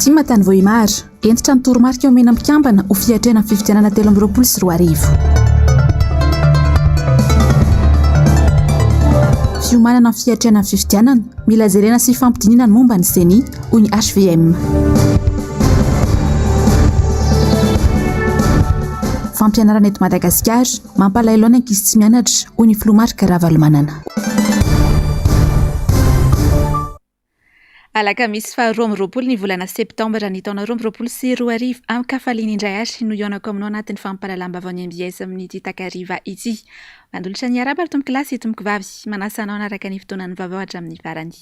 Maritime tany Vohimary entitra ny toromarika eo mena mikambana ho fiatrena amin'ny fifidianana 13 sy 4 arivo. Fiomanana amin'ny fiatrena amin'ny fifidianana mila jerena sy fampidinina ny momba ny CENI hoy ny HVM. Fampianarana eto Madagasikara mampalahelo ny ankizy tsy mianatra hoy ny filomarika Ravalomanana. Alakamisy fa 12 ny volana septambra ny taona 2024 amin'ny kafaliany indray ary no ionako aminao anatin'ny fampalalambavao ny MBS amin'ity takariva ity. Mandolotra ny araba tompo kilasy tompo vavy manasa anao anaraka ny fotoanan'ny vavao hatramin'ny farany.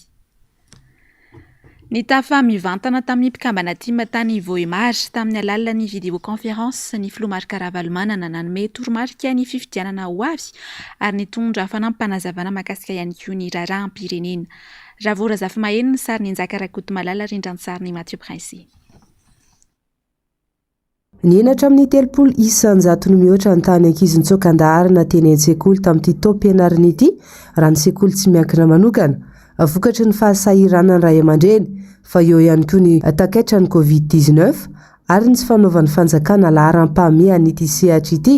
Ny tafa mivantana tamin'ny mpikambana tima tany Vohimary tamin'ny alalan'ny vidéoconférence ny filomarika Ravalomanana nanome toromarika ny fifidianana ho avy ary nitondra fanampanazavana mahakasika ihany koa ny raharaham-pirenena. Ravora Zafimaheny ny sary ny Nzaka Rakoto Malala rindran-tsary ny Mathieu Prince. Nienatra amin'ny 30 isanjato mihoatra ny tany ankizy nitsokan-daharana teny an-tsekoly tamin'ity taom-pianarana ity raha ny sekoly tsy miankina manokana. Vokatry ny fahasahiranany ray aman-dreny fa eo ihany koa ny takaitra ny Covid-19 ary ny tsy fanaovan'ny fanjakana laharam-pahamehana ity sehatra ity.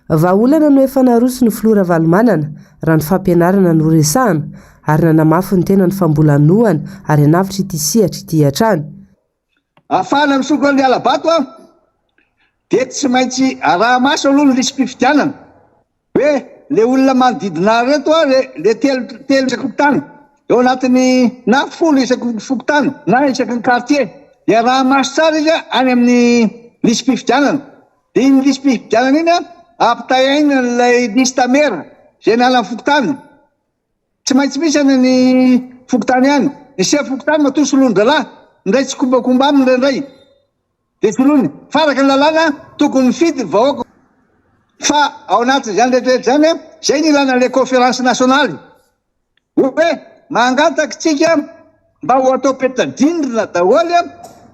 Vahaolana no efa naroso ny filoha Ravalomanana raha ny fampianarana no resahana ary nanamafy ny tena ny fambolanohana ary hanavitra ity sehatra ity hatrany. Afana misoko ny alabato dia tsy maintsy araha maso aloha ny lisam-pifidianana hoe le olona manodidina reto le telo isaky-tany eo anatin'ny na folo isaky fokotany na isaky ny quartier dia araha maso tsara izy any amin'ny lisam-pifidianana. Dia iny lisam-pifidianana iny ampitahaina n'ilay listamera izay nala ny fokotany. Tsy maintsy misy any ny fokotany ihany. Ny seha fokotany matoa solon-dralahy ndray tsy kombakomba aminy indray. Dia solony faraka ny lalàna tokony mifidy vahoaka. Fa ao anatin'izany rehetrarehetra zany izay ny ilana le conférence nationale. Hoe mangataka tsika mba ho atao petadindrina daholo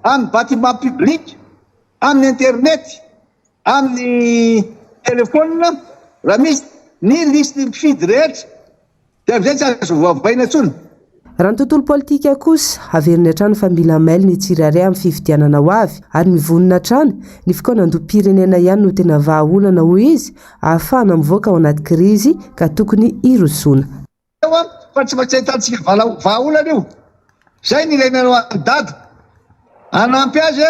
amin'ny bâtiment public, amin'ny internet, amin'ny telefônina raha misy ny listy mpifidy rehetra dia amin'izay tsy azo voavaina intsony. Raha ny tontolo politika kosa averiny hatrany fa mila mailo ny tsirairay amin'ny fifidianana ho avy ary mivonona hatrany ny fikaonandom-pirenena ihany no tena vahaolana ho izy ahafahana mivoaka ao anaty krizy ka tokony irosoana. Fa tsy maintsy ahitantsika vahaolana io. Izay ny ilainareo any dady. Hanampy azy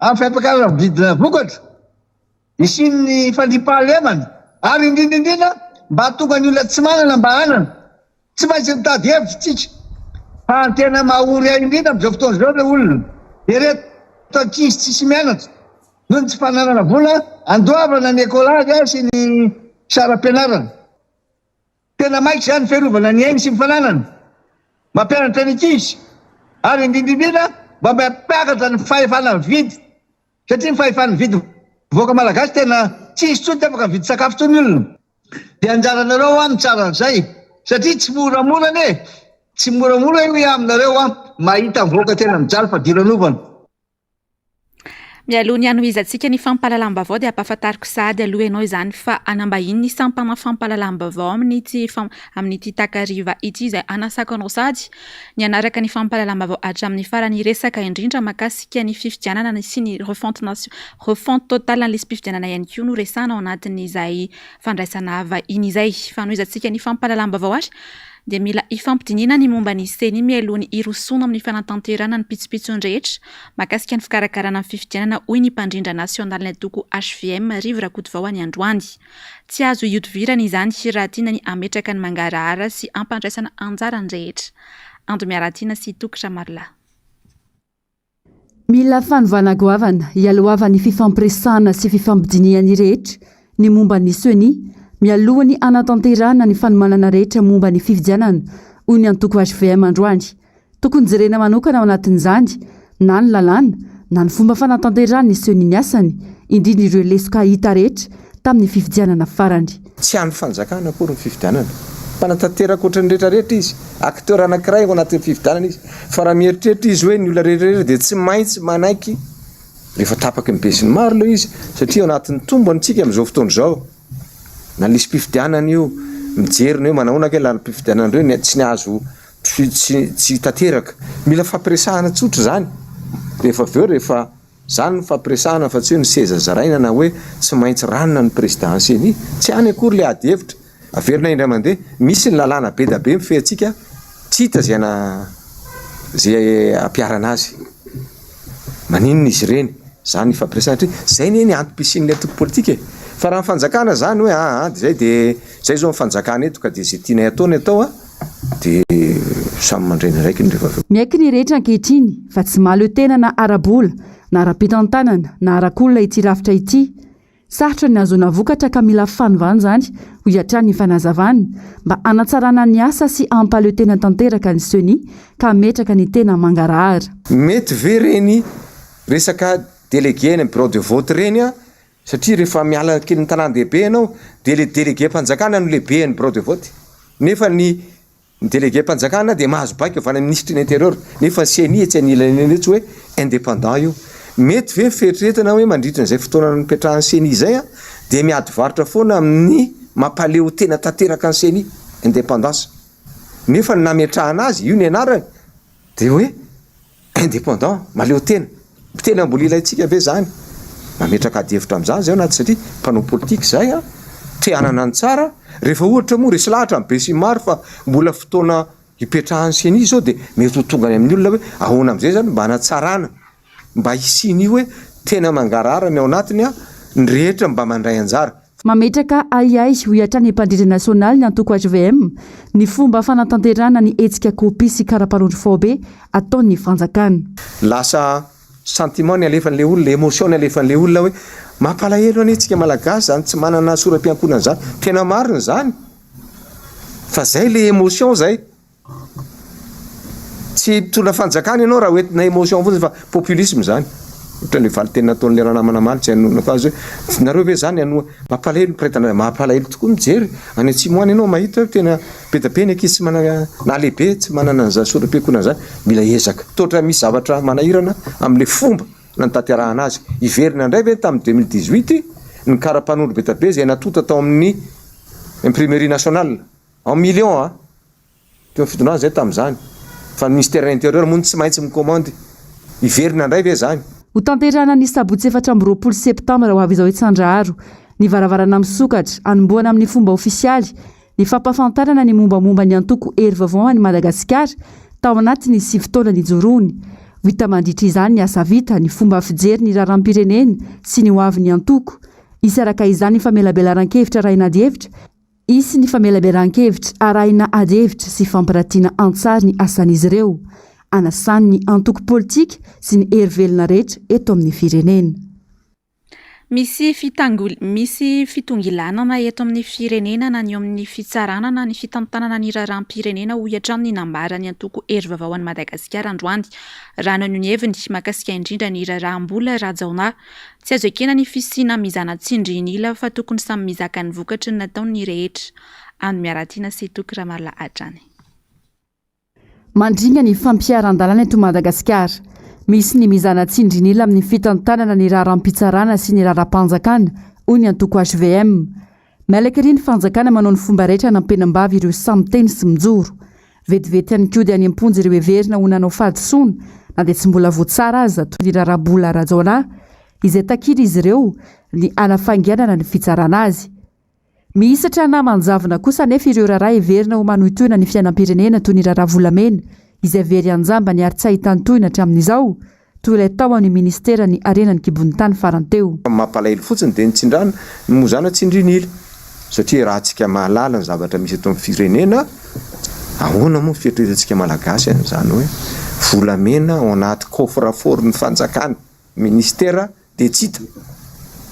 amin'ny fampiakarana vidina vokatra. Isin'ny fandriam-pahalemana ary indrindra mba tonga ny olona tsy manana mba hanana. Tsy maintsy mitady hevitra tsika. Fa tena mahory ahy indrindra amin'izao fotoana izao ilay olona. Dia reto ankizy tsisy mianatra noho ny tsy fananana vola andoavana ny écolage sy ny saram-pianarana. Tena maika izany fiarovana ny ainy sy ny fananana. Mampianatra ny ankizy ary indrindra mba mampiakatra ny fahefana mividy. Satria ny fahefana mividy voaka malagasy tena tsisy tsony ty afaka mividy sakafo tsony olona. Dia anjaranareo amin'ny tsara an'izay satria tsy moramora tsy moramora io aminareo mahita voaka tena mijaly fa dilanovana. Mialoha ny anohizantsika ny fampahalalam-bavao dia ampahafantariko sady aloha ianao izany fa anambahiny ny sampana fampahalalam-bavao amin'ity takariva ity izay anasako anao sady ny anaraka ny fampahalalam-bavao hatramin'ny farany resaka indrindra mahakasika ny fifidianana sy ny refonte totale ny lisam-pifidianana ihany koa no resana ao anatin'izay fandraisana vahiny izay. Fanohizantsika ny fampahalalam-bavao ary dia mila ifampidinina ny momba ny CENI mialohan'ny irosoana amin'ny fanatanterana ny pitsopitsony rehetra mahakasika ny fikarakarana amin'ny fifidianana hoy ny mpandrindra nasionaly ny atoko HVM Rivo Rakotovao any Androany. Tsy azo iodivirana izany raha tiana ny ametraka ny mangarahara sy ampandraisana anjarany rehetra. Ando miaratiana sy Tokatra Marla. Mila fanovana goavana hialoava ny fifampiresahana sy fifampidiniany rehetra ny momba ny CENI mialohany anatanterana ny fanomanana rehetra momba ny fifidianana hoy ny antoko HVM Androany. Tokony jerena manokana ao anatin'izany na ny lalàna na ny fomba fanatanterana ny CENI ny asany indrindra ireo lesoka hita rehetra tamin'ny fifidianana farany. Tsy hany fanjakana akory ny fifidianana. Fanatanteraka ohatran'ny rehetrarehetra izy. Akteur anankiray ao anatin'ny fifidianana izy. Fa raha mieritreritra izy hoe ny olona rehetrarehetra dia tsy maintsy manaiky rehefa tapaky ny be sy ny maro aloha izy satria ao anatin'ny tombo antsika amin'izao fotoana izao. Na lisy mpifidianana io mijerina io manahoana ke lany mpifidianana ireo tsy ny azo tsy tanteraka. Mila fampiresahana tsotra zany rehefa avy eo rehefa zany fampiresahana fa tsy hoe ny seza zaraina na hoe tsy maintsy ranona ny présidence eny tsy any akory le ady hevitra averina indray mandeha misy ny lalàna be da be mifehantsika tsy hita zay ampiarana azy maninona izy ireny zany fampiresahana satria zay ny antom-pisin'ny atoko politika fa raha nyfanjakana zany hoe de zay zao nyfanjakana eto ka de zay tianay ataony atao de samy mandreny raiky ny rehefa miaiky ny rehetra ankehitriny fa tsy malo tena na arabola na ara-pitantanana na arakolona ity rafitra ity sarotra ny azona vokatra ka mila fanovany zany ho iatrany ny fanazavany mba anatsarana ny asa sy ampaleo tena tanteraka ny seni ka metraka ny tena mangarahara mety ve reny resaka délégué ny bureau de vote reny satria rehefa miala kely ny tanàn-dehibe ianao de le délégué mpanjakana no lehibe ny bureau de vote nefa ny délégué mpanjakana de mahazo baika avana ministre ny intérieur nefa seni tsy anilany tsy hoe indépendant io mety ve fieritreretana hoe mandritra n'izay fotoana nipetrahan'ny seni zay de miady varotra foana amin'ny mampaleo tena tanteraka ny seni indépendance nefa ny nametrahana azy io ny anarany de hoe indépendant maleo tena mbola ilayntsika ve zany mametraka ady hevitra amin'izany zay anaty satria mpanao politika zay te hanana ny tsara rehefa ohatra moa resy lahatra be sy maro fa mbola fotoana hipetrahan'ny seni zao de mety ho tonga ny amin'ny olona hoe ahoana am'izay zany mba hanatsarana mba hisiny io hoe tena mangarahara ny ao anatiny ny rehetra mba mandray anjara mametraka aiay ho iatrany mpandrindra nasionaly ny antoko HVM ny fomba fanatanterana ny etsika kopy sy karapanondro fobe ataony fanjakana lasa sentiment ny alefan'le olona émotion ny alefan'le olona hoe mampalahelo any tsika malagasy zany tsy manana sora-piankonana zany tena mariny zany fa zay le émotion zay tsy mitondra fanjakana ianao raha hoentina émotion fotsiny fa populisme zany ohatra le valitena nataon'le raha namana maly tsy hanona fa azy hoe nareo ve zany anoa mampalahelo nypiretana mampalahelo tokoa mijery any atsimoany ianao mahita hoe tena be da be ny ankizy tsy manana na lehibe tsy manana an'izany sora-piankonana zany mila ezaka toatra misy zavatra manahirana amin'le fomba na nitanterahana azy iverina indray ve tamin'ny 2018 ny karapanondro be da be zay natota tao amin'ny imprimerie nationale en million teo fitondrana zay tamin'izany fa ministère intérieur moa tsy maintsy mikomandy iverina indray ve zany ho tanterana ny sabotsy 4 septambra ho avy izao itsandraharo ny varavarana misokatra anomboana amin'ny fomba ofisialy ny fampafantarana ny mombamomba ny antoko hery vavao any Madagasikara tao anatiny 7 taona ny jorony vita mandritra izany ny asa vita ny fomba fijery ny raharam-pirenena sy ny hoavy ny antoko isy araka izany ny famelabelaran-kevitra arahina ady-hevitra isy ny famelabelaran-kevitra arahina ady-hevitra sy fampiratiana antsary ny asan'izy ireo anasany ny antoko politika sy ny hery velona rehetra eto amin'ny firenena misy fitongilanana eto amin'ny firenena na ny eo amin'ny fitsarana na ny fitantanana ny raharam-pirenena ho iatramin'ny nambara ny antoko hery vavao any Madagasikara androany raha nanao ny heviny makasika indrindra ny raharaham-bola rajaona tsy azo ekena ny fisina mizana tsindrinila fa tokony samy mizaka ny vokatry ny nataony rehetra any miaratiana sy toky raha marla atrany mandringa ny fampiaran-dalàna eto Madagasikara misy ny mizana tsindrinila amin'ny fitantanana ny raharam-pitsarana sy ny raharam-panjakana hoy ny antoko HVM mailaka ry ny fanjakana manao ny fomba rehetra nampenam-bavy ireo samy teny sy mijoro vetivety ihany koa dia any am-ponjy ireo heverina ho nanao fahadisoana na dia tsy mbola voatsara aza toy ny raharam-bola rajaona izay takiry izy ireo ny anafangianana ny fitsarana azy mihisatra na manjavona kosa nefa ireo raharaha heverina ho manohitoina ny fiainam-pirenena toy ny raharaha-volamena izay very anjamba ny ary tsy ahitany-toina hatramin'izao toy ilay tao amin'ny ministera ny arenany kibon'nytany faranteo mampalahelo fotsiny de nitsindran mozana tsindrinila satria raha tsika mahalala ny zavatra misy eto amin'ny firenena ahoana moa fieritreretantsika malagasy zany hoe volamena ao anaty coffre-fort ny fanjakana ministera de tsy hita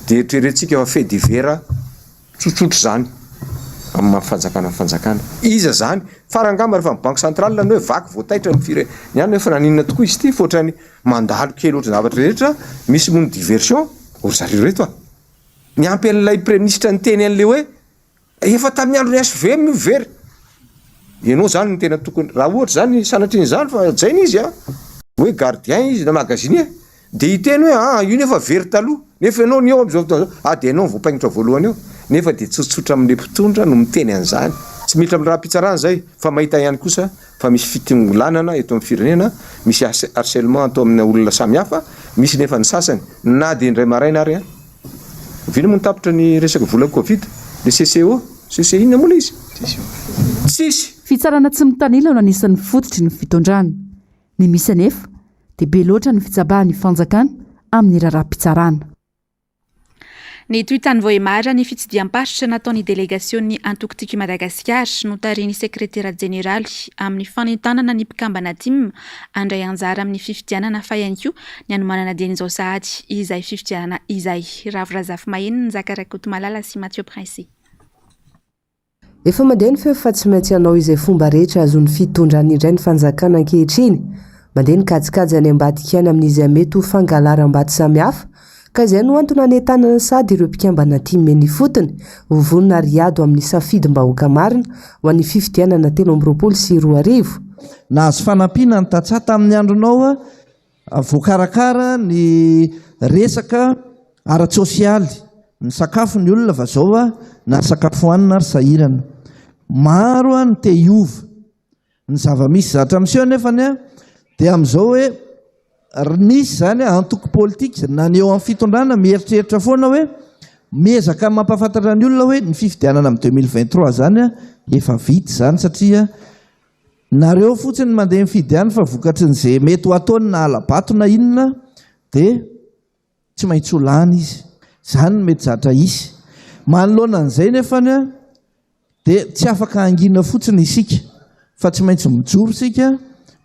de eritreretantsika fa fait divers tsotsotro zany amin'ny fanjakana iza zany farangamba rehefa banque centrale ny hoe vaky voataitra ny fire nyany efa naninona tokoa izy ty fotrany mandalo kely oatra zavatra rehetra misy mono diversion ory zareo reto ny ampy an'ilay préministre ny teny an'le hoe efa tamin'ny andro ny HVM very ianao zany ny tena tokony raha ohatra zany sanatriny zany fa jaina izy hoe gardien izy na magasinier de hiteny hoe io nefa very taloha nefa ianao ny eo am'izao fotoana zao de ianao voampaingotra voalohany eo nefa de tsotsotra amin'le mpitondra no miteny an'izany tsy miditra amin'ny raha-pitsarana zay fa mahita ihany kosa fa misy fitingolanana eto amin'ny firenena misy harcèlement atao amin'ny olona samihafa misy nefa ny sasany na dia indray maraina ary vino moa nitapitra ny resaka vola covid le CCI na mola izy tsisy fitsarana tsy mitanila no anisan'ny fototry ny fitondrana ny misy anefa dia be loatra ny fitsabahan'ny fanjakana amin'ny raharaham-pitsarana. Ny toitany voimara ny fitsidiam-pasitra nataon'ny delegasion'ny Antokotiky Madagasikara notarian'ny sekretera jeneraly amin'ny fanentanana ny mpikambana TIM andray anjara amin'ny fifidianana fa ihany koa ny anomanana dian'izao sahady izay fifidianana izay. Ravirazafy Mahiny, Zakarakoto Malala sy Mathieu Prince. Efa mandeha ny feo fa tsy maintsy hanao izay fomba rehetra azon'ny fitondrany indray ny fanjakana ankehitriny. Mandeha ny kajikajy any ambadika any amin'izy mety ho fangalaram-bato samihafa. Ka izay no antony hanetanana sady ireo mpikambana TIM ny fotony vovonina riado amin'ny safidim-bahoaka marina ho an'ny fifidianana 20 sy 20. Nahazo fanampiana ny tatsah tamin'ny andronao voakarakara ny resaka ara-tsosialy ny sakafo ny olona fa zao na sakafo hanina ary sahirana maro ny te hiova ny zava-misy zatra amin'iseo nefany dia amin'izao hoe nisy zany antoko politika na ny eo amin'ny fitondrana mieritreritra foana hoe miezaka mampafantatra ny olona hoe ny fifidianana amin'ny 2023 zany efa vita zany satria nareo fotsiny mandeha mifidiana fa vokatry n'izay mety ho ataony na alabato na inona dia tsy maintsy ho lany izy zany mety zatra izy manoloana an'izay nefany dia tsy afaka angina fotsiny isika fa tsy maintsy mijoro isika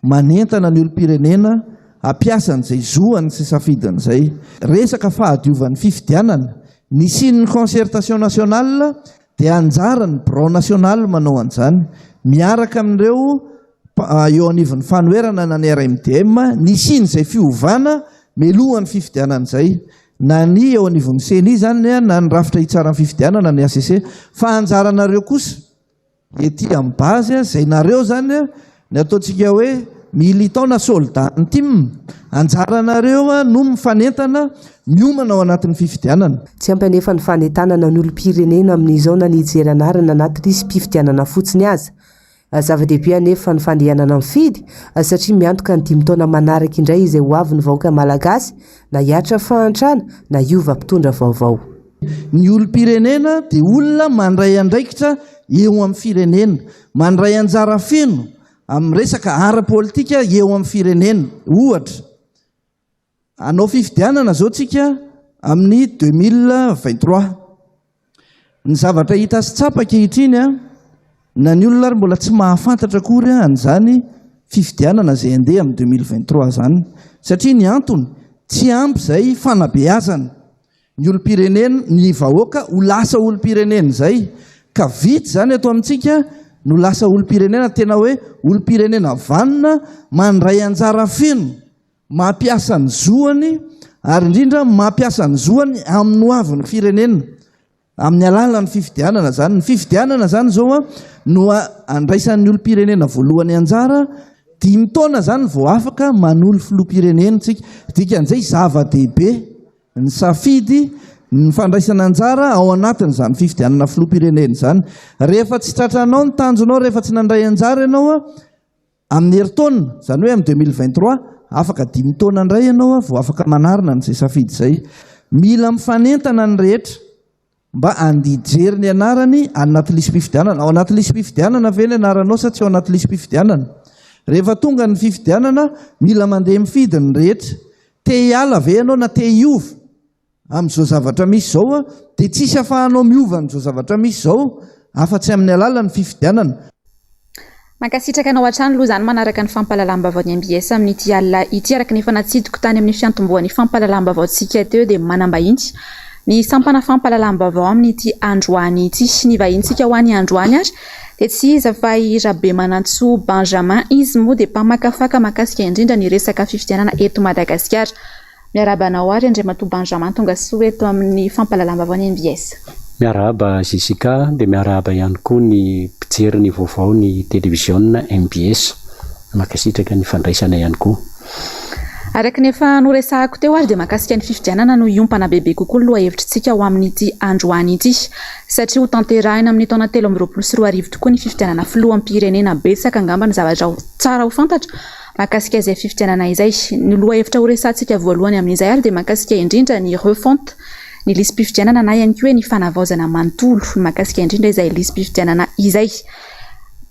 manentana ny olom-pirenena ampiasan'izay zoany sy safidin'izay resaka fahadiovan'ny fifidianana ny sin'ny concertation nationale dia anjara ny brao national manao an'izany miaraka amin'ireo eo anivon'ny fanoerana na ny RMDM ny siny izay fiovana melohan'ny fifidianan'izay na ny eo anivon'ny CENI zany na ny rafitra hitsara ny fifidianana ny ACC fa anjaranareo kosa ety amin'ny base izay nareo zany ny ataontsika hoe militant na soldat ny TIM anjaranareo no mifanentana miomana ao anatin'ny fifidianana. Tsy ampanefa ny fanentanana ny olom-pirenena amin'izao na ny hijeranarana anatin'isy mpifidianana fotsiny aza. Zava-dehibe anefa ny fandehanana mifidy satria miantoka ny 5 taona manaraka indray izay ho avy ny vahoaka malagasy na hiatra fahantrana na hiova mpitondra vaovao. Ny olom-pirenena dia olona mandray andraikitra eo amin'ny firenena, mandray anjara feno amin'ny resaka ara-politika eo amin'ny firenena. Ohatra, anao fifidianana zao tsika amin'ny 2023. Ny zavatra hita sy tsapa ankehitriny na ny olona ary mbola tsy mahafantatra akory an'izany fifidianana izay andeha amin'ny 2023 zany satria ny antony tsy ampy izay fanabeazana ny olom-pirenena ny vahoaka ho lasa olom-pirenena izay ka vitsy zany eto amintsika no lasa olom-pirenena tena hoe olom-pirenena vanona mandray anjara feno mampiasa ny zoany ary indrindra mampiasa ny zoany amin'ny hoavin'ny firenena amin'ny alalan'ny fifidianana zany. Ny fifidianana zany zao no andraisan'ny olom-pirenena voalohany anjara 5 taona zany vao afaka manolo filoham-pirenena tsika dikan'izay zava-dehibe ny safidy ny fandraisana anjara ao anatin' izany fifidianana filoham-pirenena zany. Rehefa tsy tratranao ny tanjonao rehefa tsy nandray anjara ianao amin'ny herintaona zany hoe amin'ny 2023 afaka 5 taona indray ianao vao afaka manarina n'izay safidy izay. Mila mifanentana ny rehetra mba andijery ny anarany anaty lisy mpifidianana. Ao anaty lisy mpifidianana ve ny anaranao sa tsy ao anaty lisy mpifidianana? Rehefa tonga ny fifidianana mila mandeha mifidy ny rehetra. Te hiala ve ianao na te hiova amin'izao zavatra misy zao dia tsisy afahanao miova amin'izao zavatra misy zao afa-tsy amin'ny alalan'ny fifidianana. Mankasitraka anao hatrany aloha izany manaraka ny fampahalalam-baovao ny MBS amin'ity alina ity araka ny efa natsidiko tany amin'ny fiantomboan'ny fampahalalam-baovaontsika teo dia manambahitsy ny sampana fampahalalam-baovao amin'ity androany ity. Ny vahintsika ho an'ny androany ary dia tsy iza fa i Rabe Manantsoa Benjamin izy moa dia mpamakafaka makasika indrindra ny resaka fifidianana eto Madagasikara. Miaraba anao ary Andriamatoa Benjamin tonga soa eto amin'ny fampahalalam-baovao ny MBS. Miaraba Jessica, dia miaraba ihany koa ny mpijery ny vaovao ny televiziona MBS. Makasitraka ny fandraisana ihany koa. Araka nefa noresahako teo ary dia mahakasika ny fifidianana no iompana bebe kokoa loha hevitrintsika ho amin'ity androany ity satria ho tanterahina amin'ny taona 2024 tokoa ny fifidianana filoham-pirenena betsaka angambany zavatra tsara ho fantatra mahakasika izay fifidianana izay. Ny loha hevitra ho resantsika voalohany amin'izay ary dia mahakasika indrindra ny refonte ny lisy mpifidianana na ihany koa hoe ny fanavaozana manontolo mahakasika indrindra izay lisy mpifidianana izay.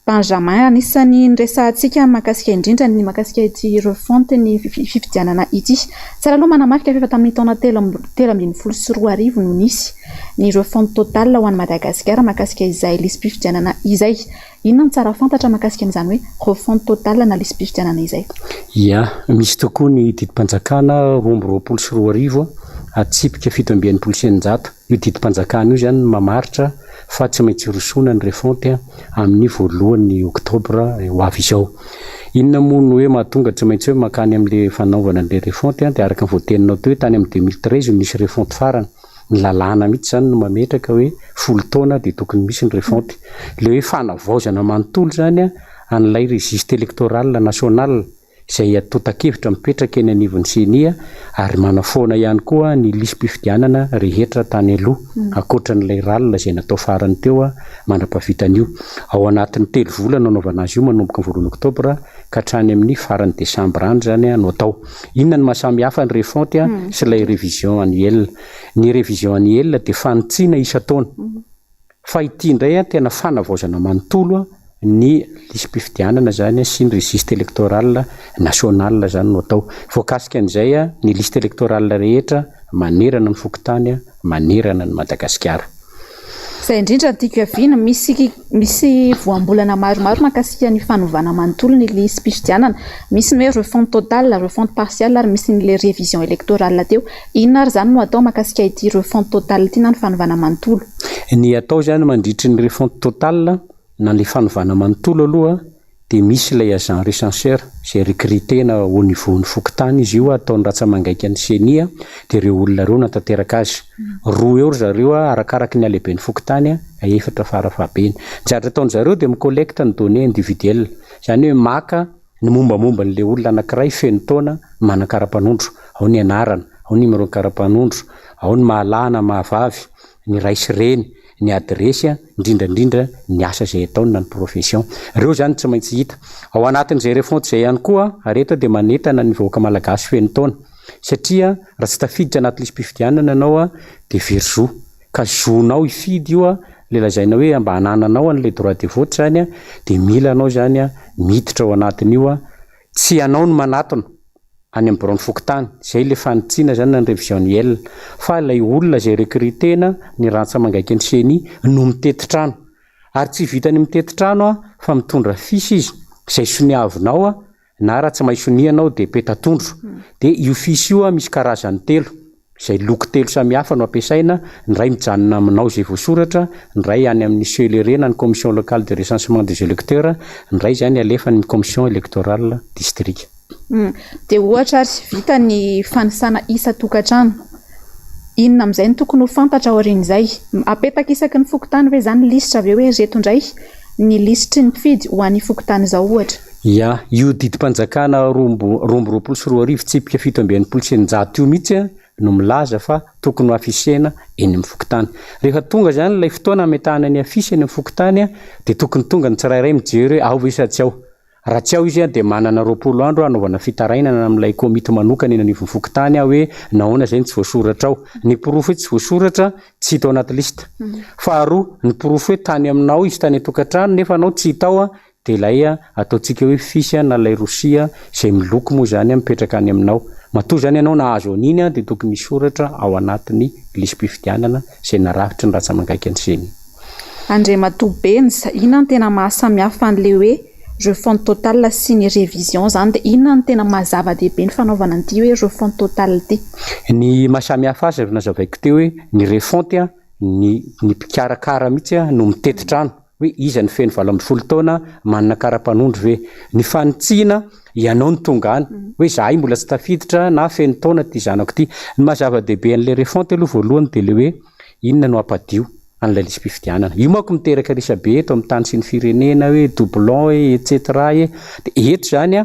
Benjamin anisany niresantsika mahakasika indrindra ny mahakasika ity refonte ny fifidianana ity. Tsara aloha manamarika fa tamin'ny taona 2024 no nisy ny refonte totale ho an'i Madagasikara mahakasika izay lisy mpifidianana izay. Inona no tsara fantatra mahakasika an'izany hoe refonte totale na lisy mpifidianana izay? Ya, misy tokoa ny didim-panjakana 2024 atsipika 7.900. Io didim-panjakana io zany mamaritra fa tsy maintsy rosona ny refonte amin'ny voalohan'ny oktobra ho avy izao. Inona moa no hoe mahatonga tsy maintsy hoe makany amin'le fanaovana an'le refonte dia araka ny voateninao teo tany amin'ny 2013 nisy refonte farany. Ny lalàna mihitsy zany no mametraka hoe 10 taona dia tokony misy ny refonte. Le hoe fanavaozana manontolo zany an'ilay registre électoral national izay atotakevitra mipetraka eny anivon'ny CENI ary manafoana ihany koa ny lisy mpifidianana rehetra tany aloha ankoatran'ilay ralina izay natao farany teo mandrapavitan'io. Ao anatin'ny 3 volana anaovana azy io manomboka ny 1 oktobra ka hatrany amin'ny farany desambra any zany no atao. Inona ny mahasamy hafa ny refonte sy ilay révision annuelle? Ny révision annuelle dia fanotsiana isa-taona fa ity indray tena fanavaozana manontolo ny lisy mpifidianana zany sy ny registre électoral national zany no atao. Voakasika an'izay ny liste électoral rehetra manerana ny fokontany manerana ny Madagasikara. Izay indrindra tiako aviana misy voambolana maromaro mahakasika ny fanovana manontolo ny lisy mpifidianana. Misy ny hoe refonte totale, refonte partiale ary misy ny révision électorale teo. Inona ary zany no atao mahakasika ity refonte totale ity na ny fanovana manontolo? Ny atao zany mandritry ny refonte totale na le fanovana manontolo aloha dia misy ilay agent recenseur izay recrutena au niveau ny fokontany izy io ataony ratsamangaiky an'ny CENI dia ireo olona ireo natanteraka azy. Roa eo zareo arakaraka ny alehiben'ny fokotany efatra farafahabeny. Zatra ataony zareo dia micollecte ny données individuelles izany hoe maka ny mombamomba n'ilay olona anankiray feno taona manan-kara-panondro, ao ny anarana, ao ny numéro kara-panondro, ao ny mahalana mahavavy, ny ray sy reny, ny adresy indrindrandrindra ny asa izay ataony na ny profession. Ireo zany tsy maintsy hita. Ao anatin'izay refonte izay ihany koa areto dia manentana ny vahoaka malagasy feno taona satria raha tsy tafiditra anaty lisy mpifidianana anao dia verzo ka zonao ifidy io le lazaina hoe mba hanananao an'ilay droit de vote zany dia mila anao zany miditra ao anatin'io tsy anao no manatona any amin'ny bureau ny fokontany izay le fanotsiana zany ny révision annuelle fa ilay olona izay recrutena ny ratsamangaiky ny CENI no mitety trano ary tsy vitany mitety trano fa mitondra fisy izy izay soniavinao na raha tsy mahay sonianao dia petatondro dia io fisy io misy karazany 3 izay loko 3 samihafa no ampiasaina. Ny ray mijanona aminao izay voasoratra, ny ray any amin'ny CELRE na ny commission locale de recensement des électeurs, ny ray zany alefa ny commission électorale district. Dia ohatra ary vita ny fanisana isa tokantrano, inona amin'izay no tokony ho fantatra aorian'izay? Apetaka isaky ny fokontany hoe zany lisitra avy eo hoe reto indray ny lisitry ny mpifidy ho an'ny fokontany izao ohatra? Ya, io didim-panjakana 2024 tsipika 7.900 io mihitsy no milaza fa tokony ho afisena eny amin'ny fokontany. Rehefa tonga zany ilay fotoana ametahana ny afisy eny amin'ny fokontany dia tokony tonga ny tsirairay mijery hoe ao ve sa tsy ao. Raha tsy ao izy dia manana 20 andro anaovana fitarainana amin'ilay komity manokana eny anivon'ny fokontany hoe nahoana izay tsy voasoratra ao. Ny porofo hoe tsy voasoratra tsy hita ao anaty lista. Faharoa, ny porofo hoe tany aminao izy tany tokantrano nefa anao tsy hita ao dia ilay ataontsika hoe fisy na ilay rosia izay miloko moa zany mipetraka any aminao. Matoa zany ianao nahazo an'iny dia tokony soratra ao anatin'ny lisy mpifidianana izay narafitra ny ratsamangaiky an'ny CENI. Andriamatoa Benja, inona no tena mahasamihafa an'ilay hoe refonte totale sy ny révision zany dia inona no tena mahazava-dehibe ny fanaovana an'ity hoe refonte totale ity? Ny mahasamihafa azy avy nazavaiko teo hoe ny refonte ny mpikarakara mihitsy no mitety trano hoe iza ny feno 12 taona manana kara-panondro ve. Ny fanotsiana ianao ny tonga any hoe zahay mbola tsy tafiditra na feno taona ty zanako ty. Ny mahazava-dehibe an'ilay refonte aloha voalohany dia le hoe inona no ampadio an'ilay lisy mpifidianana. Io manko miteraka risabe eto amin'ny tany sy ny firenena hoe doublon etc. Dia eto zany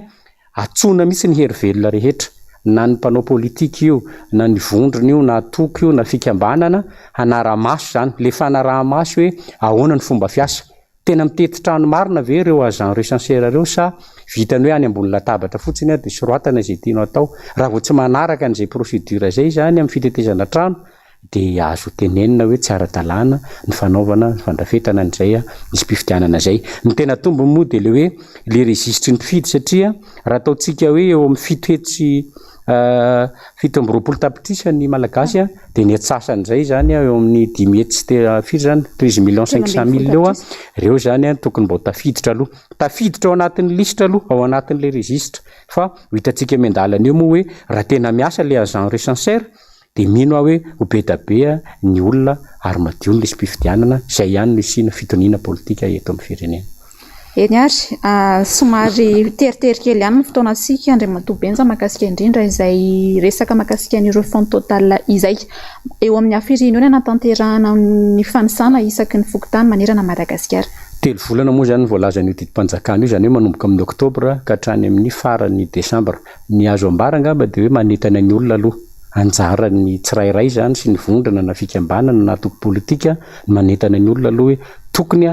atsona mihitsy ny hery velona rehetra na ny mpanao politika io na ny vondrona io na toko io na fikambanana hanara-maso zany le fanaraha-maso hoe ahoana ny fomba fiasa tena mitety trano marina ve ireo agent recenseur reo sa vitany hoe any ambony latabatra fotsiny dia soroatana izay tianao atao raha vao tsy manaraka n'izay procédure zay zany amin'ny fitetezana trano dia azo tenenina hoe tsy ara-dalàna ny fanaovana ny fandrafetana n'izay misy mpifidianana zay ny tena tombo moa dia le hoe le registre ny fidy satria raha ataontsika hoe eo amin'ny fito hetsy 7 tapitrisa ny malagasy dia ny atsasan'izay zany eo amin'ny 10 hetsy firy zany 13,500,000 eo ireo zany tokony mba tafiditra aloha tafiditra ao anatin'ny listra aloha ao anatin'le registre fa hitantsika miandalana eo moa hoe raha tena miasa le agent recenseur dia mino hoe ho betabe ny olona ary madio ny lesy mpifidianana izay ihany no isina fitoniana politika eto amin'ny firenena. Eny ary somary teritery kely ihany ny fotoanasika Andriamatoa Benja mahakasika indrindra izay resaka mahakasika an'ireo fond total izay eo amin'ny hafirina eo natanterahana ny fanisana isaky ny fokontany manerana Madagasikara. 3 volana moa zany voalazan'io didim-panjakana io zany hoe manomboka amin'ny oktobra ka hatrany amin'ny farany desambra ny azo ambara angamba dia hoe manentana ny olona aloha anjara ny tsirairay zany sy ny vondrona na fikambanana na toko politika manentana ny olona aloha hoe tokony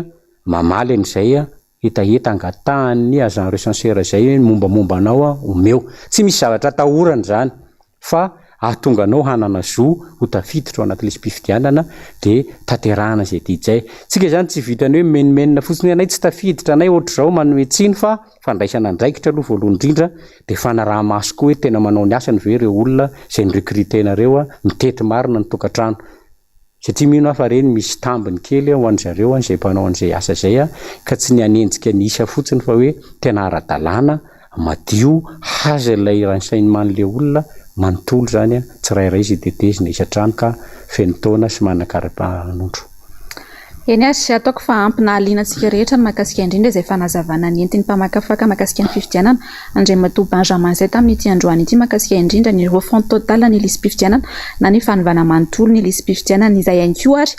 mamaly an'izay etaeta angatahany agent recenseur zay mombamomba anao omeo tsy misy zavatra atahorany zany fa ahatonga anao hanana zo ho tafiditra ao anaty lesy mpifidianana dia tanterahana zay tidzay tsika zany tsy vitany hoe menimenina fotsiny anay tsy tafiditra anay ohatr'izao manome tsiny fa fandraisana andraikitra aloha voalohany indrindra dia fanaraha-maso koa hoe tena manao ny asany ve ireo olona izay ny recrutenareo mitety marina ny tokantrano satria mino afa reny misy tambiny kely ho an'zareo izay mpanao an'izay asa zay ka tsy ny anenjika ny isa fotsiny fa hoe tena ara-dalàna madio haza ilay renseignementn'le olona manontolo zany tsirairay izay tetezina isantrano ka feno taona sy manakara-panondro. Eny ary ataoko fa ampina alianantsika rehetra ny mahakasika indrindra izay fanazavana ny entiny mpamakafaka mahakasika ny fifidianana Andriamatoa Benjamin zay tamin'ity androany ity mahakasika indrindra ny fond total ny lisy mpifidianana na ny fanovana manontolo ny lisy mpifidianana izay ihany koa ary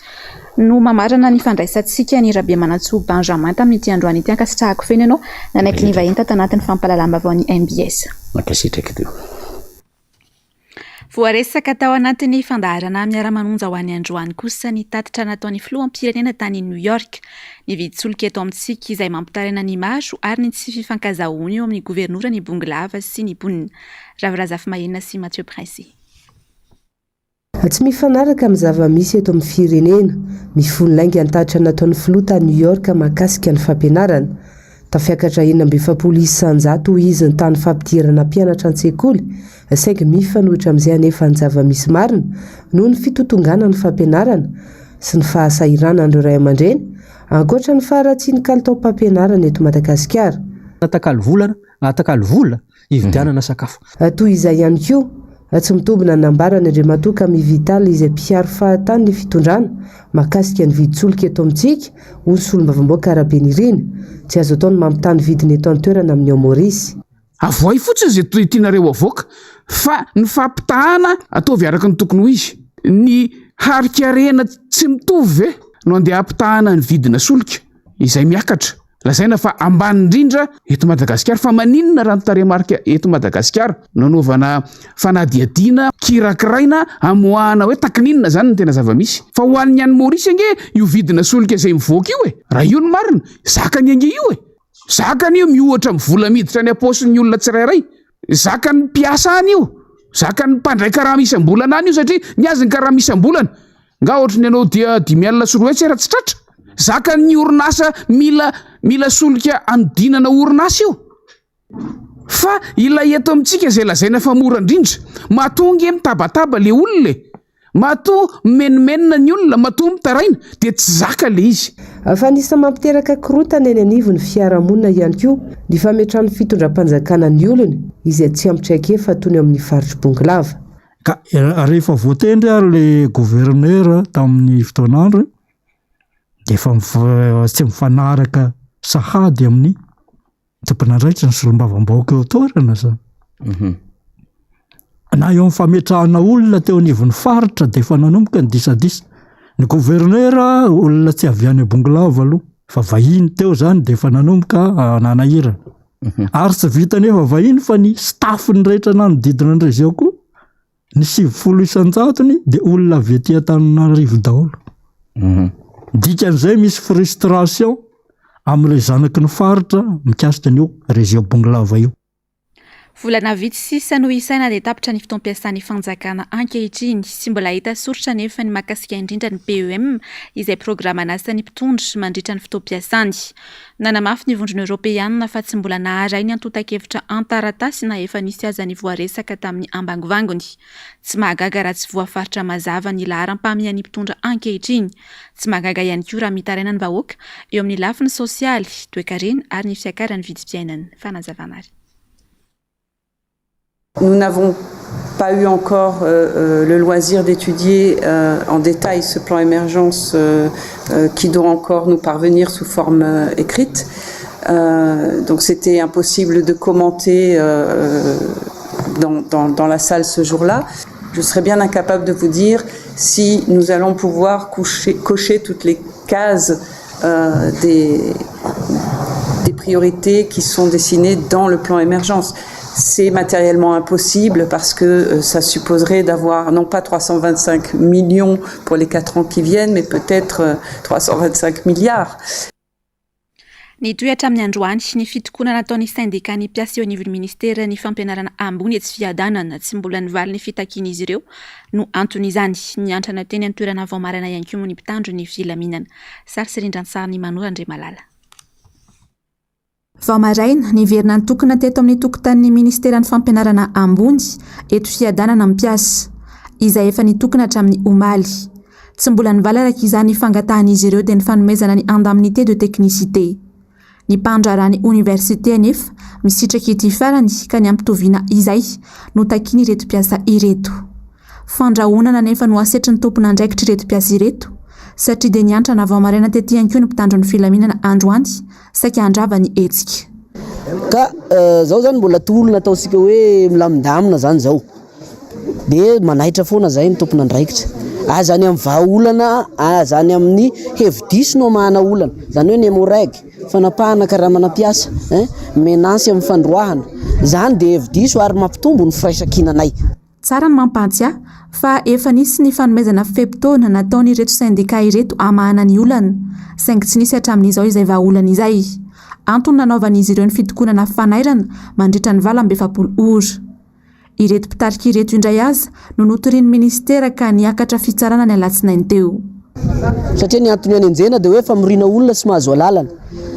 no mamarana ny fandraisantsika ny Rabe Manantsoa Benjamin tamin'ity androany ity ankasitrahako feno ianao nanaiky ny vahiny tato anatin'ny fampalalam-bavao ny MBS. Makasitraka teo. Voaresaka tao anatin'ny fandaharana miara-manonja ho an'ny androany kosa ny tatitra nataon'ny filohampirenena tany New York ny viditsolika eto amintsika izay mampitaraina ny maro ary ny tsy fifankazahoana eo amin'ny gouvernoura ny Bonglava sy ny Bonina. Ravirazafy Mahenina sy Mathieu Prince. Tsy mifanaraka amin'ny zava-misy eto amin'ny firenena mifonolainga an-tatitra nataon'ny filoha tany New York mahakasika ny fampianarana tafiakatra 200 izy ny tany fampidirana mpianatra an-tsekoly saingy mifanohitra amin'izay anefa ny zava-misy marina noho ny fitotongana ny fampianarana sy ny fahasahiranana ireo ray aman-dreny ankoatra ny faharatsiany kalitao-mpampianarana eto Madagasikara. Atakalo vola hividianana sakafo. Toy izay ihany koa tsy mitombina nambarany Andriamatoa ka mivitaly izay mpiaro fahatany ny fitondrana mahakasika ny viditsolika eto amintsika hoy solombavam-boaka Rabenirina tsy azo atao ny mampitany vidiny eto an-toerana amin'ny Maorisy. Avoay fotsiny izay tianareo avoaka fa ny fampitahana ataovy araka ny tokony ho izy. Ny harikarena tsy mitovy ve no andeha hampitahana ny vidina solika izay miakatra. Lazaina fa ambany indrindra eto Madagasikara fa maninona raha nitaremarika eto Madagasikara nanaovana fanadihadiana kirakiraina amoahana hoe takininona zany ny tena zava-misy fa ho an'ny any Maorisy ange io vidina solika izay mivoaka io raha io ny marina zakany ange io zakany io mihoatra mivola miditra ny aposin'ny olona tsirairay zakany mpiasa any io zakany mpandray karama isam-bolana any io satria ny azy ny karama isam-bolana nga ohatra ny anao dia 10,000 soroetsy raha tsy tratra zakany ny orinasa mila solika andinana orinasa io fa ilay eto amintsika izay lazaina fa mora indrindra matonga mitabataba le olona matoa menimenina ny olona matoa mitaraina dia tsy zaka le izy. Fa nisa mampiteraka korotana eny anivony fiarahamonina ihany koa ny fametrahany fitondram-panjakana ny olona izay tsy ampitraike fa tony amin'ny faritry Bonglava. Ka rehefa voatendry ary le gouverneur tamin'ny fotoanandro dia efa tsy mifanaraka sahady amin'ny tomponandraikitra ny solombavam-bahoaka eo toerana zany. Na eo amin'ny fametrahana olona teo anivon'ny faritra dia efa nanomboka ny disadisa. Ny gouverneur olona tsy avy any Bonglava aloha fa vahiny teo zany dia efa nanomboka nanahirana. Ary tsy vita nefa vahiny fa ny staffny rehetra nanodidina andreo zao koa ny 70 de olona avy aty Antananarivo daholo. Dikan'izay misy frustration amin'ilay zanaky ny faritra mikasika an'io région Bonglava io. Volana vitsy sisa no isaina dia tapitra ny fotoam-piasan'ny fanjakana ankehitriny sy mbola hita soritra nefa ny mahakasika indrindra ny PEM izay programa nasan'ny mpitondry mandritra ny fotoam-piasany. Nanamafy ny vondrona Europeanina fa tsy mbola naharay ny antota-kevitra an-taratasy na efa nisy aza ny voaresaka tamin'ny ambangovangony. Tsy mahagaga raha tsy voafaritra mazava ny laharam-pahamehany mpitondra ankehitriny. Tsy mahagaga ihany koa raha mitaraina ny vahoaka eo amin'ny lafiny sosialy, toe-karena ary ny fiakaran'ny vidim-piainana. Fanazavana ary. Nous n'avons pas eu encore le loisir d'étudier en détail ce plan émergence qui doit encore nous parvenir sous forme écrite. Donc c'était impossible de commenter dans la salle ce jour-là. Je serais bien incapable de vous dire si nous allons pouvoir cocher toutes les cases des priorités qui sont dessinées dans le plan émergence. C'est matériellement impossible parce que ça supposerait d'avoir non pas 325 millions pour les 4 ans qui viennent, mais peut-être 325 milliards. Ny toetra amin'ny androany ny fitokonana nataon'ny syndika ny mpiasa eo anivon'ny ministera ny fampianarana ambony etsy fiadanana tsy mbola nivaly ny fitakiana izy ireo no antony izany ny antrana teny any toerana vao marana ihany koa ny mpitandro ny filaminana. Sary Sirindran-tsary ny Manora Andre Malala. Vao maraina niverina nitokana teto amin'ny tokotanin'ny ministeran'ny fampianarana ambony eto fiadanana mpiasa izay efa nitokana hatramin'ny omaly. Tsy mbola nivaly araka izany fangatahan'izy ireo dia ny fanomezana ny indemnité de technicité. Ny mpandrarany université anefa misitraka ety farany ka ny ampitoviana izay no takiany ireto mpiasa ireto. Fandrahonana nefa no asetry ny tompona andraikitra ireto mpiasa ireto satria dia niantrana vao maraina tety ihany koa ny mpitandro ny filaminana androany saika handrava ny hetsika. Ka zao zany mbola tolona ataosika hoe milamindamina zany zao. Dia manahitra foana zay ny tompona andraikitra. Zany amin'ny vahaolana, zany amin'ny hevidiso no mahana olana. Zany hoe ny hemorrhague, fanapahana karamana mpiasa, menansy amin'ny fandroahana. Zany dia hevidiso ary mampitombo ny firaisan-kinanay. Tsara ny mampantsia fa efa nisy ny fanomezana feptaona nataony ireto syndika ireto amahana ny olana, saingy tsy nisy hatramin'izao izay vahaolana izay. Antony nanaovan'izy ireo ny fitokonana fanairana mandritra ny 27 ora. Ireto mpitarika ireto indray aza no notorian'ny ministera ka niakatra fitsarana ny alatsinainy teo. Satria ny antony any anjena dia hoe famorina olona sy mahazo alalana.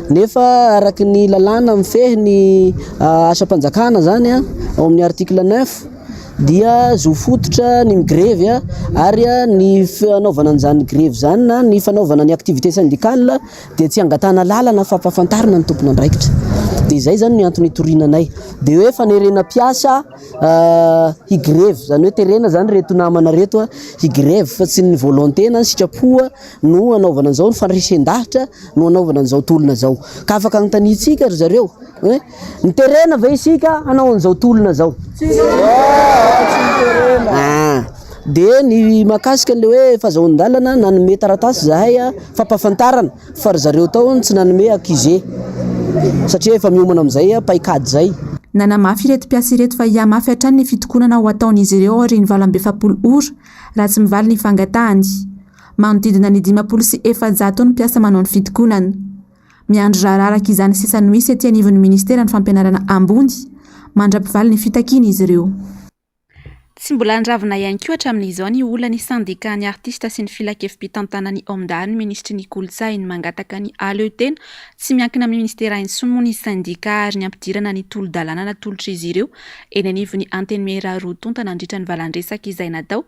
Nefa araky ny lalàna mifehy ny asa-panjakana zany ao amin'ny article 9 dia zo fototra ny grevy ary ny fanaovana an'izany grevy zany na ny fanaovana ny activité syndicale dia tsy angatana lalana fa ampahafantarina ny tompona andraikitra. Dia izay zany ny antony itorinanay. Dia hoe fanerena mpiasa higrevy, zany hoe terena zany reto namana reto higrevy fa tsy ny volonté na ny sitrapoa no anaovana an'izao ny fandraisan-dahatra no anaovana an'izao tolona zao. Ka afaka anontaniantsika ry zareo hoe ny terena ve isika hanao an'izao tolona zao? Dia ny makasika le hoe fahazoan-dalana nanome taratasy zahay fampahafantarana fa ry zareo tao tsy nanome accusé satria efa miomana amin'izay paikady zay. Nanamafy ireto mpiasa ireto fa hiamafy hatrany ny fitokonana ho ataon'izy ireo ary ny 27 ora raha tsy mivaly ny fangatahany. Manodidina ny 50 sy 700 ny mpiasa manao ny fitokonana. Miandry rahararaka izany sisa no misy ety anivon'ny ministera ny fampianarana ambony mandra-pivaly ny fitakiana izy ireo. Tsy mbola andravina ihany koa hatramin'izao ny olana ny syndika ny artista sy ny filakevim-pitantana ny OMDA ny ministry ny kolotsainy mangataka ny aleotena tsy miankina amin'ny ministera intsony ny syndika ary ny ampidirana ny tolo-dalàna natolotra izy ireo eny anivon'ny anteny mera rotonta nandritra ny valandresaka izay natao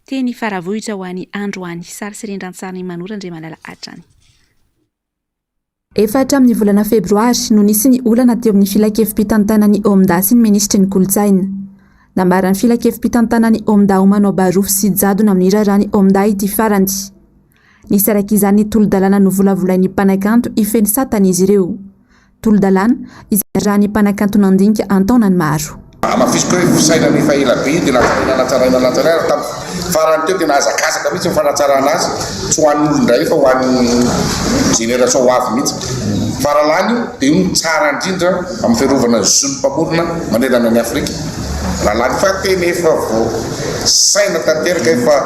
teny faravohitra ho an'ny androany. Sary Sirindran-tsary ny Manora Andre Malala hatrany. Efa hatramin'ny volana febroary no nisy ny olana teo amin'ny filakevim-pitantana ny OMDA sy ny ministry ny kolotsaina. Nambaran'ny filakevim-pitantana ny OMDA ho manao barofo sy jadona amin'ny raharahany OMDA ity farany. Nisy araka izany ny tolo-dalàna no volavolain'ny mpanakanto ifeny satana izy ireo. Tolo-dalàna izay rahan'ny mpanakanto nandinika antaonany maro. Mafisiko hoe fisaina ny faelabe dia natsaraina tamin'ny farany teo dia nahazakazaka mihitsy ny fanatsarana azy tsy ho an'ny olondray fa ho an'ny génération ho avy mihitsy. faralany io dia io tsara indrindra amin'ny fiarovana zony mpamorona manerana ny Afrika. Lalany fa tena efa vo saina tanteraka efa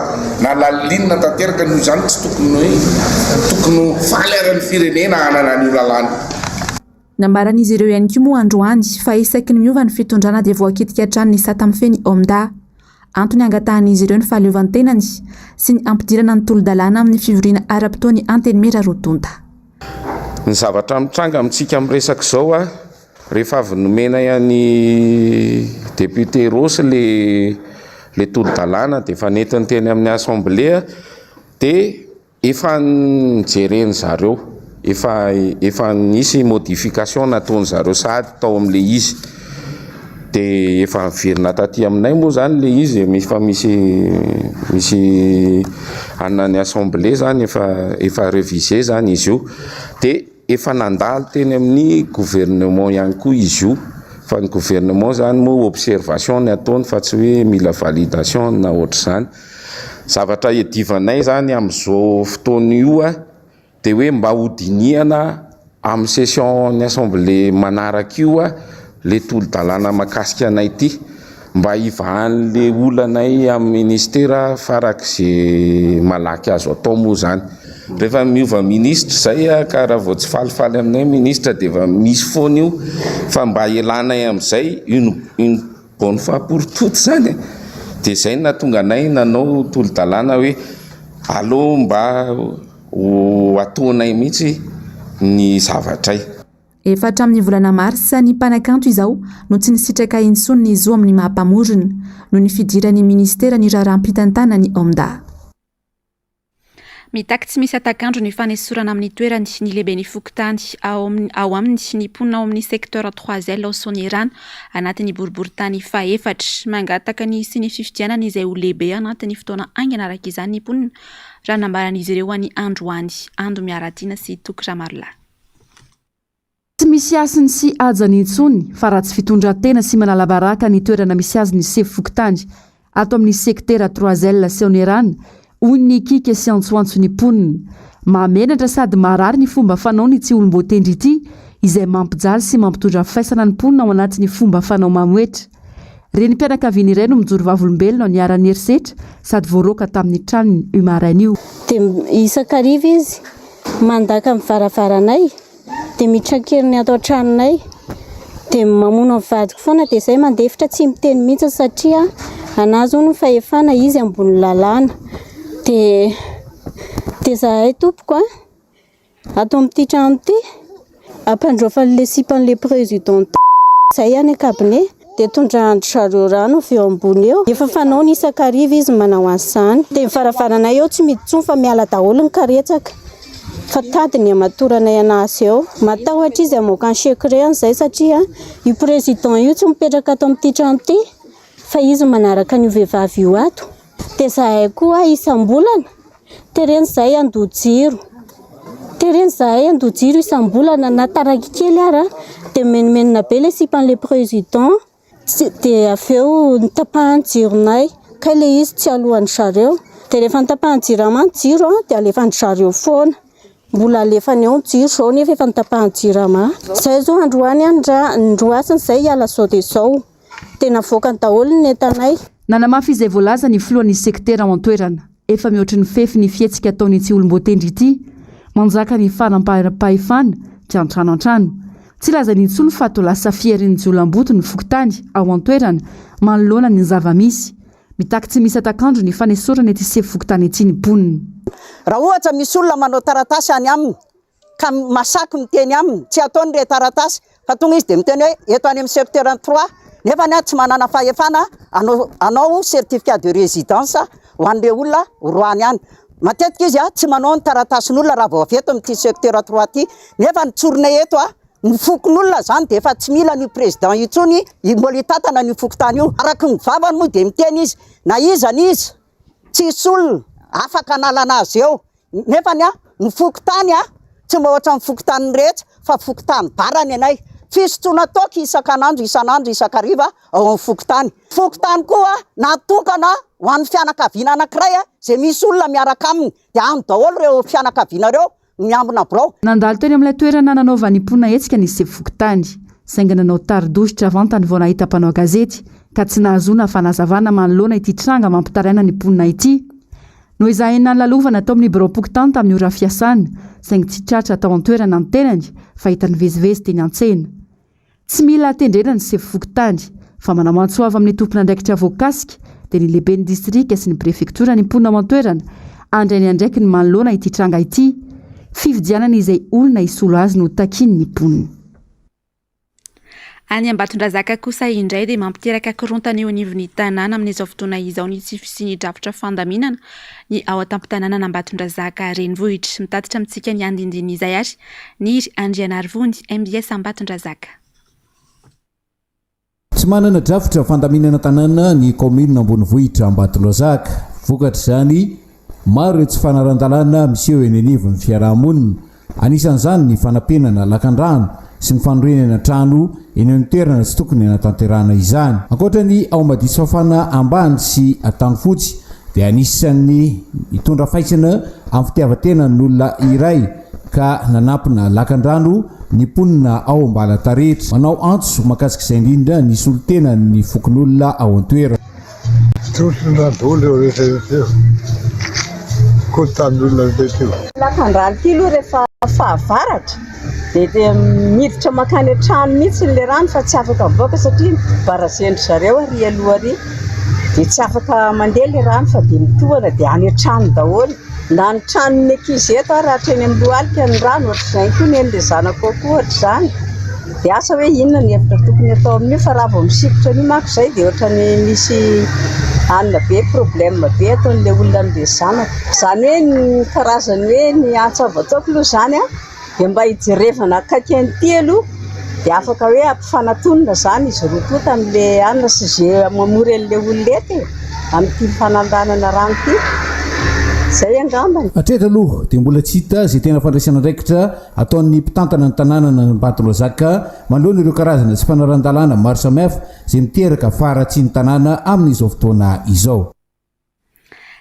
nalalinina tanteraka noho izany tsy tokony faly ary ny firenena hanana an'io lalany. Nambaran'izy ireo ihany koa moa androany fa isaky ny miova ny fitondrana dia voakitika hatrany ny sata amin'ny feny Omda. Antony angatahan'izy ireo ny fahaleovantenany sy ny ampidirana ny tolo-dalàna amin'ny fivoriana ara-potoany Antenimera Rotonta. Ny zavatra mitranga amintsika amin'ny resaka izao a, rehefa avy nomena ihany député Rosy le tolo-dalàna dia efa netiny teny amin'ny assemblée dia efa nijereny zareo, efa nisy modification nataony zareo sady tao amin'le izy. Dia efa miverina taty aminay moa zany le izy, efa misy anany assemblée zany efa révisé zany izy io. Dia efa nandalo teny amin'ny gouvernement ihany koa izy io, fa ny gouvernement zany moa observation ny ataony fa tsy hoe mila validation na ohatra zany. Zavatra edivanay zany amin'izao fotoana io a dia hoe mba hodinihana amin'ny session ny assemblée manaraka io a le tolo-dalàna makasika anay ity, mba hivahan'le olanay amin'ny ministera farak'izay malaky azo atao moa zany. Rehefa miova ministre zay a, ka raha vao tsy falifaly aminay ministre dia efa misy foana io, fa mba elanay amin'izay une bonne fois pour toutes zany. Dia zay nahatonga anay nanao tolo-dalàna hoe allo mba ho ataonay mihitsy ny zavatray. Efatra amin'ny volana Marsa ny mpanakanto izao no tsy nisitraka intsony ny zo amin'ny mahampamorona no ny fidiran'ny ministera ny raharam-pitantana ny Omda. Mitaky tsy misy atakandro ny fanesorana amin'ny toerany ny lehiben'ny fokontany ao amin'ny ny mponina ao amin'ny sektora 3L ao Sonirano anatin'ny boriboritany faefatra mangataka ny sy ny fifidianana izay ho lehibe anatin'ny fotoana aingana araka izany ny mponina raha nambaran'izy ireo any androany ando miaratiana sy tokra marla. Tsy misy asiny sy ajany intsony fa raha tsy fitondran-tena sy manalabaraka ny toerana misy azy ny sefy fokontany ato amin'ny sektera 3L Sonirano hoy ny kika sy antsoantso ny mponina. Mamenatra sady marary ny fomba fanao ny tsy olom-boatendry ity izay mampijaly sy mampitondra faisana ny mponina ao anatin'ny fomba fanao mamoetra. Reny mpianakaviana iray no mijoro vavolombelona ny arany herisetra sady voaroka tamin'ny tranony io maraina io. Dia isakariva izy mandaka amin'ny varavaranay dia mitrankiriny ato an-tranonay dia mamono amin'ny vadiko foana dia izay mandefitra tsy miteny mihitsy satria anazy hono fahefana izy ambony lalàna. Dia zahay tompoko ato amin'ity trano ity ampandrofan'le sipan'le président zay any cabinet dia tondrahandro zareo rano avy eo ambony eo. Efa fanao ny isakariva izy manao an'izany. Dia varavaranay eo tsy miditsony fa miala daholo ny karetsaka fa tadiny amatoranay anazy eo. Matahotra izy amoaka ny secret zay satria io président io tsy mipetraka ato amin'ity trano ity fa izy manaraka ny vehivavy io ato. Dia zahay koa isam-bolana tereny zahay andojiro. Tereny zahay andojiro isam-bolana na taraky kely ara dia menomenona be le sipan'le président dia avy eo nitapahan'ny jironay ka le izy tsy alohan'ny zareo. Dia rehefa nitapahan'ny jiro aman-jiro dia alefan'ny zareo foana. Mbola alefany eo ny jiro zao nefa efa nitapahan'ny jiro ama. Zay zao androany androasiny zay hiala zao dia zao. Tena voakany daholo ny entanay. Nanamafy izay voalaza ny filohan'ny sektera ao an-toerana efa mihoatra ny fefy ny fihetsika ataony tsy olom-boatendry ity manjaka ny fanampahefana tsy antrano antrano. Tsy laza ny intsony fa to lasa fiarin'ny jolam-boto ny fokontany ao an-toerana manoloana ny zava-misy. Mitaky tsy misy atakandro ny fanesorana ety sefy fokontany ety ny mponina. Raha ohatra misy olona manao taratasy any aminy ka masaky miteny aminy tsy ataony re taratasy fa tonga izy dia miteny hoe eto any amin'ny sektera 3 nefa ny tsy manana fahefana anao certificat de résidence ho an'le olona roany any. Matetika izy tsy manao ny taratasin'olona raha vao avy eto amin'ity sektera 3 ity nefa nitsorona eto ny fokon'olona zany dia efa tsy mila ny président itsony mbola hitatana ny fokontany io. Araka ny vavany moa dia miteny izy na izany izy tsisy olona afaka analana azy eo nefa ny fokontany tsy mahoatra ny fokontany rehetra fa fokontany barany anay. Fisotroana toka isan'andro isakariva ao amin'ny fokontany. Fokontany koa natokana ho an'ny fianakaviana anankiray izay misy olona miaraka aminy dia any daholo ireo fianakaviana ireo miambina birao. Nandalo teny amin'ilay toerana nanaovany mponina hetsika ny Sefokotany, saingy nanao taridositra vantany vao nahita mpanao gazety ka tsy nahazoana fanazavana manoloana ity tranga mampitaraina ny mponina ity. No izahina ny lalovana tao amin'ny birao pokotany tamin'ny ora fiasany, saingy tsy tratra tao an-toerana ny tenany fa hitany vezivezy teny an-tsena. Tsy mila tendrena ny Sefokotany fa manamantsoava amin'ny tompon'andraikitra voakasika dia ny lehiben'ny distrika sy ny prefektora ny mponina aman-toerana andrainy andraiky ny manoloana ity tranga ity, fividianana izay olona isolo azy no takiny ny mponina. Any Ambatondrazaka kosa indray dia mampiteraka korontana eo anivon'ny tanàna amin'izao fotoana izao ny tsy fisian'ny drafitra fandaminana ny ao an-tampon-tanàna Ambatondrazaka renivohitra. Mitatitra amintsika ny andindiny izay ary Niry Andrianarivony, MBS Ambatondrazaka. Tsy manana drafitra fandaminana tanàna ny commune Ambonivohitra Ambatondrazaka. Vokatra izany maro ireo tsy fanaran-dalàna miseho eny anivon'ny fiarahamonina. Anisan'izany ny fanampenana lakan-drano sy ny fanorenana trano eny amin'ny toerana tsy tokony hanatanterahana izany. Ankoatrany ao Madiso Fafana ambany sy Antanifotsy dia anisan'ny hitondra faisana amin'ny fitiavan-tena n'olona iray ka nanampina lakan-drano ny mponina ao Ambalatarehitra. Manao antso mahakasika izay indrindra ny solon-tena ny fokon'olona ao an-toerana. Lakan-drano ity aloha rehefa fahavaratra dia miditra makany an-trano mihitsy le rano fa tsy afaka mivoaka satria barazendry zareo ary aloha ary dia tsy afaka mandeha le rano fa dia mitohana dia any an-trano daholo. Na ny tranon'ny ankizy eto ary hatreny amin'ny lohalika ny rano ohatr'izay koa ny an'ilay zanako koa ohatr'izany. Dia asa hoe inona ny hevitra tokony atao amin'io fa raha vao misikotra ny mako izay dia ohatrany misy anona be problème be ataon'ilay olona amin'ilay zanako. Izany hoe ny karazany hoe ny antso avy ataoko aloha izany dia mba hijerevana akaiky an'ity aloha dia afaka hoe ampifanantonina izany izy roa toa tamin'ilay anona sy izay mamora an'ilay olona eto amin'ity fanandanana rano ity. Zay angambany. Hatreto aloha dia mbola tsy hita izay tena fandraisana andraikitra ataon'ny mpitantana ny tanàna Ambatondrazaka manoloana ireo karazana tsy fanaran-dalàna maro samihafa izay miteraka faratsy ny tanàna amin'izao fotoana izao.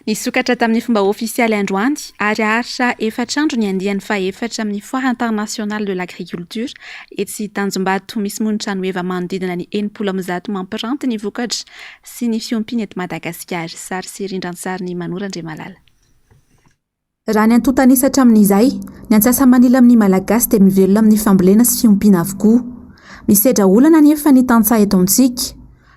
Nisokatra tamin'ny fomba ofisialy androany ary aharitra efatrandro ny andiany fahaefatra amin'ny Foire internationale de l'agriculture etsy Tanjombato. Misy monitra ny eva manodidina ny 90 mampiranty ny vokatra sy ny fiompiana eto Madagasikara. Sary sy rindran-tsary ny Manora Andriamalala. Raha ny antontanisatra amin'izay, ny antsasa manila amin'ny Malagasy dia mivelona amin'ny fambolena sy fiompiana avokoa. Misedra olana nefa ny tantsaha eto amintsika.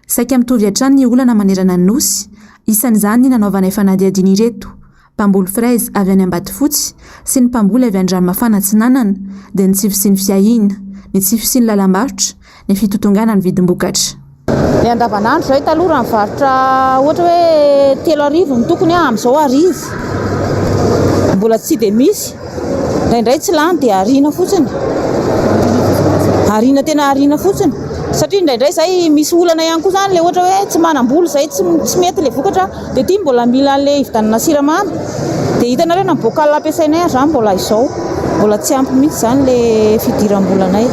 Saika mitovy hatrany ny olana manerana ny nosy. Isan'izany ny nanaovana efa nadiadina ireto. Mpamboly fraise avy any Ambatofotsy sy ny mpamboly avy an-dranomasina Atsinanana dia ny tsify sy ny fiahina, ny tsify sy ny lalam-barotra, ny fitotongana ny vidim-bokatra. Ny andavanandro izay taloha raha mivarotra ohatra hoe 3 arivo ny tokony amin'izao arivo. Mbola tsy dia misy. Indraindray tsy lany dia ariana fotsiny. Ariana tena ariana fotsiny. Satria indraindray izay misy olana ihany koa izany ilay ohatra hoe tsy manam-bola izay tsy mety ilay vokatra dia ity mbola mila ilay hividanana siramamy. Dia hitanareo na bocal ampiasainay ary izany mbola izao. Mbola tsy ampy mihitsy izany ilay fidiram-bolanay.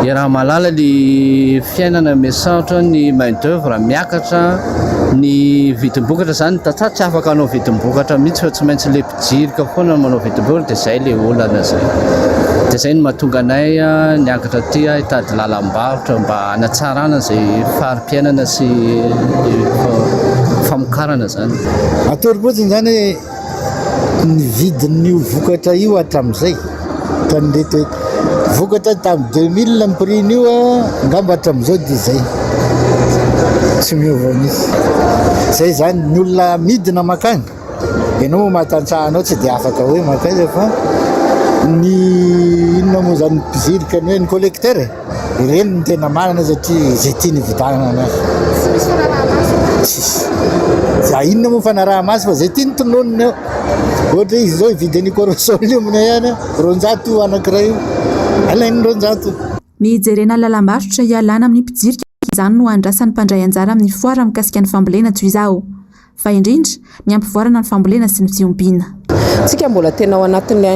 Raha malala ny fiainana misaotra ny main d'œuvre miakatra ny vidim-bokatra izany tantsaha tsy afaka hanao vidim-bokatra mihitsy fa tsy maintsy ilay mpijirika foana manao vidim-bokatra dia izay ilay olana izay. Dia izay no mahatonga anay niakatra aty hitady lalam-barotra mba hanatsarana izay fari-piainana sy famokarana izany. Atoropotsiny izany hoe ny vidin'io vokatra io hatramin'izay ka nreto hoe vokatra tamin'ny 2000 ny prix-n'io angamba hatramin'izao dia izay tsy miova misy. Izay izany ny olona midina makany ianao mahatantsahanao tsy dia afaka hoe makaiza fa ny inona moa izany mpizirika ny hoe ny collecteur ireny no tena marina satria izay tiany vitanana anazy. Za inona moa fanaraha-masy fa izay tiany tononona eo. Ohatra izy izao hividy ny corosol io aminay any 200 anankiray io alainy 200. Mijerena lalam-barotra ialana amin'ny mpijirika izany no andrasan'ny mpandray anjara amin'ny foara mikasika ny fambolena toy izao. Fa indrindra ny ampivoarana ny fambolena sy ny fiompiana. tsika mbola tena ao anatin'ny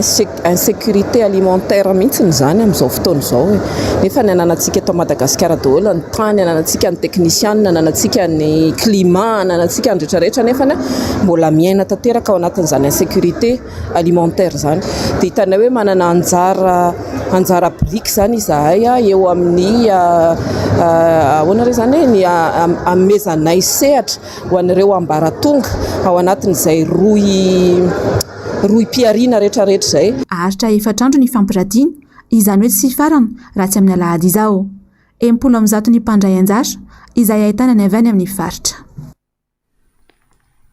insécurité alimentaire mihitsiny zany amin'izao fotoana izao nefa ny ananantsika eto Madagasikara daholo ny tany, ananantsika ny technician, ananantsika ny climat, ananantsika ny rehetrarehetra nefa mbola miaina tanteraka ao anatin'izany insécurité alimentaire zany dia hitana hoe manana anjara public zany izahay eo amin'ny ahoana re zany ny amezanay sehatra ho an'ireo ambaratonga ao anatin'izay roy piarina rehetrarehetra zay. Aritra efatrandro ny fampiratiana izany hoe tsy farana raha tsy amin'ny alahady izao. 70 ny mpandray anjara izay ahitana ny avy any amin'ny faritra.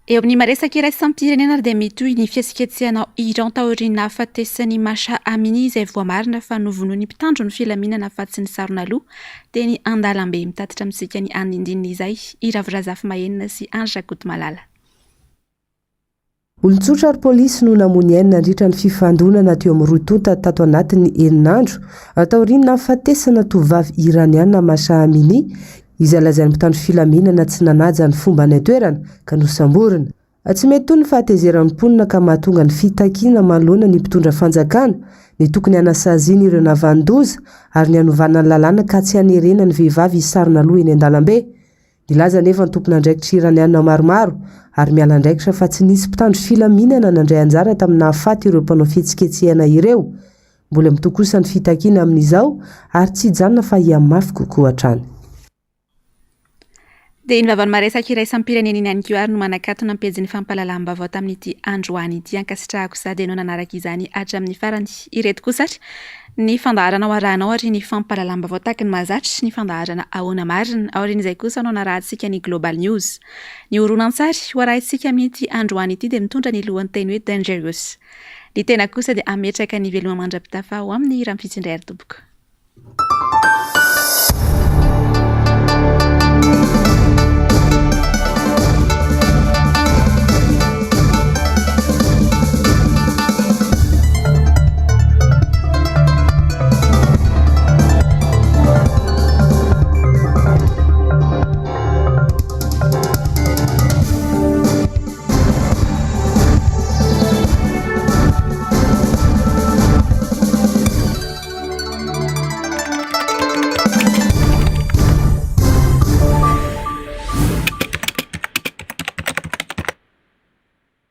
Eo amin'ny maresaka iraisam-pirenena dia mitohy ny fihetsiketsehana Iran taoriana ahafatesan'ny Masha Amini izay voamarina fa novonoiny mpitandro ny filaminana afa-tsy ny sarona loha dia ny Andalambe mitatitra amintsika ny andindinina izay Iravirazafy Mahenina sy Andra Kotomalala. Olon-tsotra ary polisy no namony aina nandritra ny fifandonana teo amin'ny rotonta tato anatin'ny herinandro taoriana ahafatesana tovovavy iraniana Masha Amini izay lazain'ny mpitandro filaminana tsy nanaja ny fomba ny toerana ka nosamborina. Tsy mety toy ny fahatezeran'ny mponina ka mahatonga ny fitakiana manoloana ny mpitondra fanjakana ny tokony hanasaziana ireo navandoza ary ny hanovana ny lalàna ka tsy hanerena ny vehivavy hisarona loha eny Andalambe. Nilaza nefa ny tompon'andraikitra iraniana maromaro ary miala andraikitra fa tsy nisy mpitandro filaminana nandray anjara tamin'ny nahafaty ireo mpanao fihetsiketsehana ireo. Mbola mitokosa ny fitakiana amin'izao ary tsy hijanona fa hiamafy kokoa hatrany. Dia nivavan'ny maresaka iraisam-pirenena iny ihany koa ary no manakatona ny pejin'ny fampahalalam-baovao tamin'ity androany ity ankasitrahako sady ianao nanaraka izany hatramin'ny farany. Ireto kosa ny fandaharana ao arahanao ary ny fampahalalam-baovao tahaka ny mahazatra ny fandaharana ahoana marina aorian'izay kosa anao narahantsika ny Global News. Ny horonan-tsary ho arahintsika amin'ity androany ity dia mitondra ny lohan'ny teny hoe Dangerous. Ny tena kosa dia ametraka ny veloma mandra-pitafa ao amin'ny ramfitsindray ary tompoko.